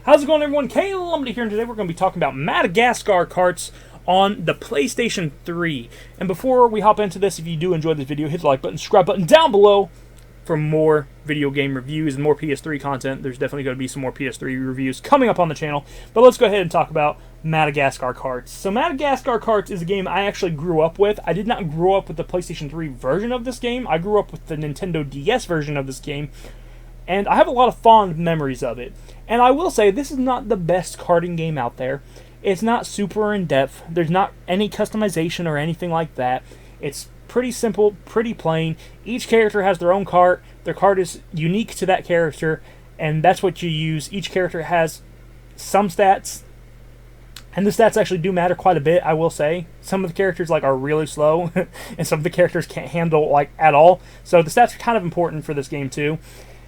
How's it going, everyone? Calum here, and today we're going to be talking about Madagascar Kartz on the PlayStation 3. And before we hop into this, if you do enjoy this video, hit the like button, subscribe button down below for more video game reviews and more PS3 content. There's definitely going to be some more PS3 reviews coming up on the channel. But let's go ahead and talk about Madagascar Kartz. So Madagascar Kartz is a game I actually grew up with. I did not grow up with the PlayStation 3 version of this game. I grew up with the Nintendo DS version of this game. And I have a lot of fond memories of it. And I will say, this is not the best karting game out there. It's not super in-depth. There's not any customization or anything like that. It's pretty simple, pretty plain. Each character has their own kart. Their kart is unique to that character, and that's what you use. Each character has some stats, and the stats actually do matter quite a bit, I will say. Some of the characters are really slow, and some of the characters can't handle at all. So the stats are kind of important for this game too.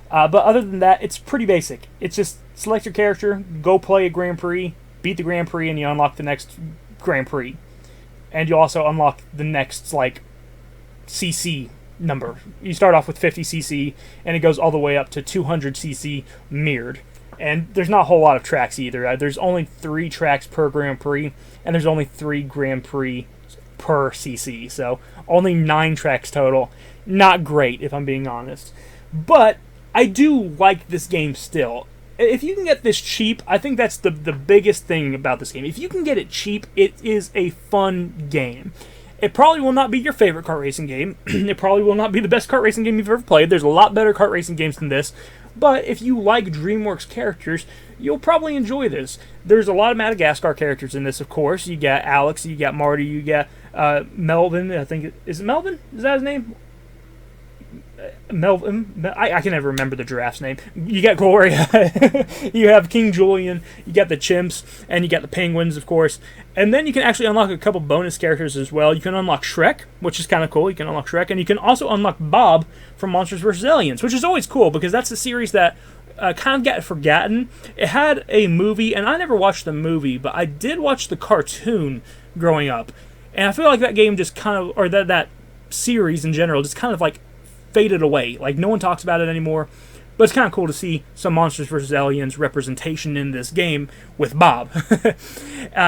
But other than that, it's pretty basic. It's just select your character, go play a Grand Prix, beat the Grand Prix, and you unlock the next Grand Prix. And you also unlock the next, CC number. You start off with 50 CC, and it goes all the way up to 200 CC mirrored. And there's not a whole lot of tracks either. There's only 3 tracks per Grand Prix, and there's only 3 Grand Prix per CC. So only 9 tracks total. Not great, if I'm being honest. But I do like this game still. If you can get this cheap, I think that's the biggest thing about this game. If you can get it cheap, it is a fun game. It probably will not be your favorite kart racing game. It probably will not be the best kart racing game you've ever played. There's a lot better kart racing games than this. But if you like DreamWorks characters, you'll probably enjoy this. There's a lot of Madagascar characters in this, of course. You got Alex, you got Marty, you got Melvin. I think, is it Melvin? Is that his name? Melvin, I can never remember the giraffe's name. You got Gloria, you have King Julian, you got the chimps, and you got the penguins, of course. And then you can actually unlock a couple bonus characters as well. You can unlock Shrek, which is kind of cool. You can unlock Shrek, and you can also unlock Bob from Monsters vs. Aliens, which is always cool because that's a series that kind of got forgotten. It had a movie, and I never watched the movie, but I did watch the cartoon growing up. And I feel like that game just kind of, or that series in general, just kind of faded away. No one talks about it anymore. But it's kind of cool to see some Monsters vs. Aliens representation in this game with Bob.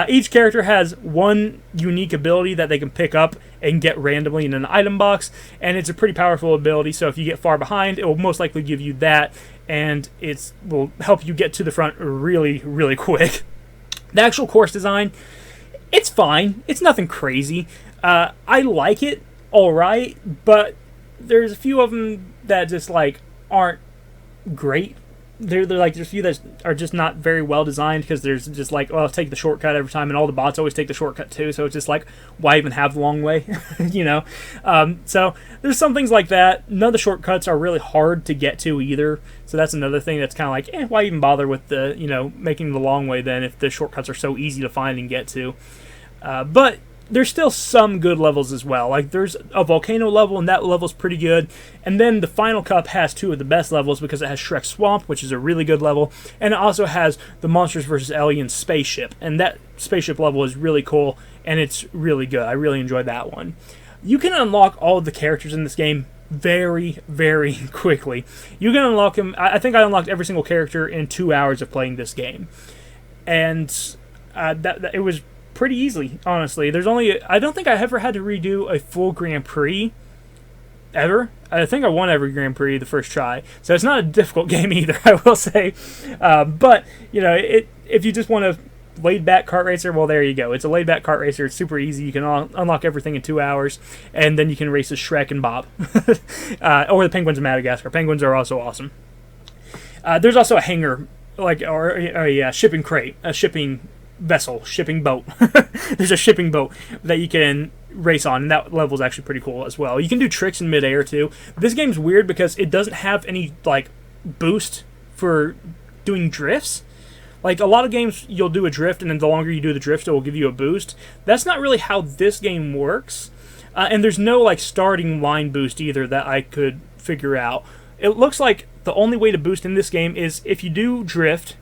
Each character has one unique ability that they can pick up and get randomly in an item box, and it's a pretty powerful ability, so if you get far behind, it will most likely give you that, and it will help you get to the front really, really quick. The actual course design, it's fine. It's nothing crazy. I like it alright, but there's a few of them that just aren't great. There's a few that are just not very well designed because there's just I'll take the shortcut every time, and all the bots always take the shortcut too, so it's just why even have the long way? So there's some things like that. None of the shortcuts are really hard to get to either, so that's another thing that's kind of why even bother with the making the long way then if the shortcuts are so easy to find and get to. But there's still some good levels as well. There's a volcano level, and that level's pretty good. And then the final cup has 2 of the best levels because it has Shrek Swamp, which is a really good level, and it also has the Monsters vs. Aliens spaceship. And that spaceship level is really cool, and it's really good. I really enjoyed that one. You can unlock all of the characters in this game very, very quickly. You can unlock them. I think I unlocked every single character in 2 hours of playing this game. And it was pretty easily, honestly. I don't think I ever had to redo a full Grand Prix ever. I think I won every Grand Prix the first try, so it's not a difficult game either, I will say. But if you just want a laid back kart racer, well, there you go. It's a laid back kart racer. It's super easy. You can unlock everything in 2 hours, and then you can race as Shrek and Bob or the penguins of Madagascar. Penguins are also awesome. There's also a hangar, or a shipping crate, a shipping vessel, shipping boat. There's a shipping boat that you can race on, and that level is actually pretty cool as well. You can do tricks in midair too. This game's weird because it doesn't have any boost for doing drifts. A lot of games, you'll do a drift, and then the longer you do the drift, it will give you a boost. That's not really how this game works, and there's no starting line boost either that I could figure out. It looks like the only way to boost in this game is if you do drift,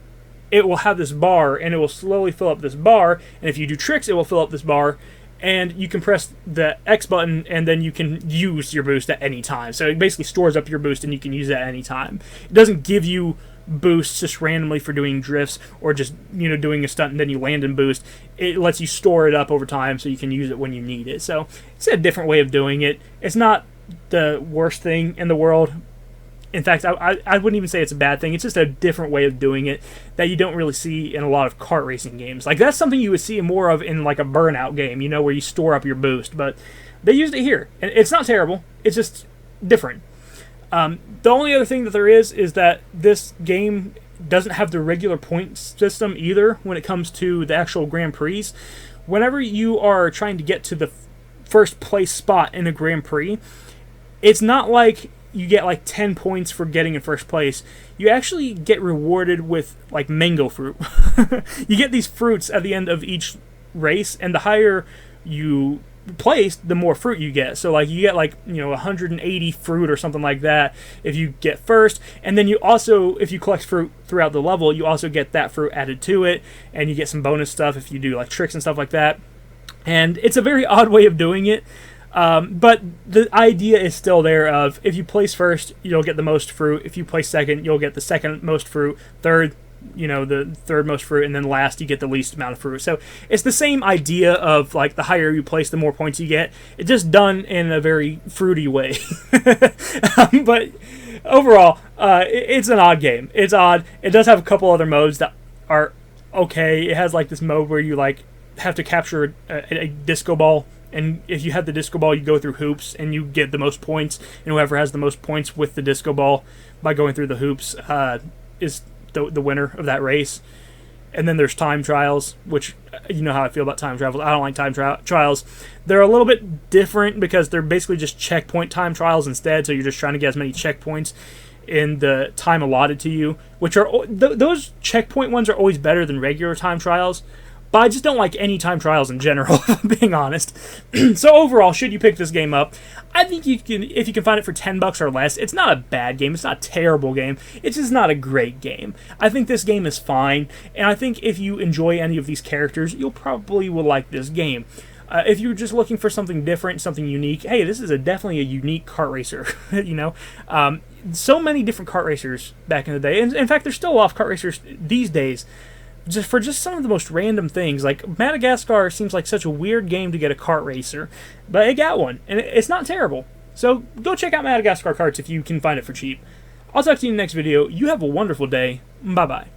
it will have this bar, and it will slowly fill up this bar, and if you do tricks, it will fill up this bar, and you can press the X button, and then you can use your boost at any time. So it basically stores up your boost, and you can use it at any time. It doesn't give you boosts just randomly for doing drifts, or just, you know, doing a stunt and then you land and boost. It lets you store it up over time so you can use it when you need it. So it's a different way of doing it. It's not the worst thing in the world. In fact, I wouldn't even say it's a bad thing. It's just a different way of doing it that you don't really see in a lot of kart racing games. Like, that's something you would see more of in, like, a Burnout game, you know, where you store up your boost. But they used it here. And it's not terrible. It's just different. The only other thing that there is that this game doesn't have the regular point system either when it comes to the actual Grand Prix. Whenever you are trying to get to the first place spot in a Grand Prix, it's not like you get like 10 points for getting in first place. You actually get rewarded with like mango fruit. You get these fruits at the end of each race, and the higher you place, the more fruit you get. So like you get like, you know, 180 fruit or something like that if you get first, and then you also, if you collect fruit throughout the level, you also get that fruit added to it, and you get some bonus stuff if you do like tricks and stuff like that. And it's a very odd way of doing it. But the idea is still there of, if you place first, you'll get the most fruit. If you place second, you'll get the second most fruit. Third, you know, the third most fruit. And then last, you get the least amount of fruit. So it's the same idea of, like, the higher you place, the more points you get. It's just done in a very fruity way. But overall, it's an odd game. It's odd. It does have a couple other modes that are okay. It has, like, this mode where you, like, have to capture a disco ball. And if you have the disco ball, you go through hoops, and you get the most points. And whoever has the most points with the disco ball by going through the hoops is the winner of that race. And then there's time trials, which, you know how I feel about time trials. I don't like time trials. They're a little bit different because they're basically just checkpoint time trials instead. So you're just trying to get as many checkpoints in the time allotted to you, which are those checkpoint ones are always better than regular time trials. But I just don't like any time trials in general, if I'm being honest. So overall, should you pick this game up? I think you can, if you can find it for $10 or less. It's not a bad game. It's not a terrible game. It's just not a great game. I think this game is fine, and I think if you enjoy any of these characters, you'll probably will like this game. If you're just looking for something different, something unique, hey, this is definitely a unique kart racer. You know, so many different kart racers back in the day. And in fact, there's still a lot of kart racers these days. Just for some of the most random things. Like, Madagascar seems like such a weird game to get a kart racer, but it got one, and it's not terrible. So go check out Madagascar Karts if you can find it for cheap. I'll talk to you in the next video. You have a wonderful day. Bye-bye.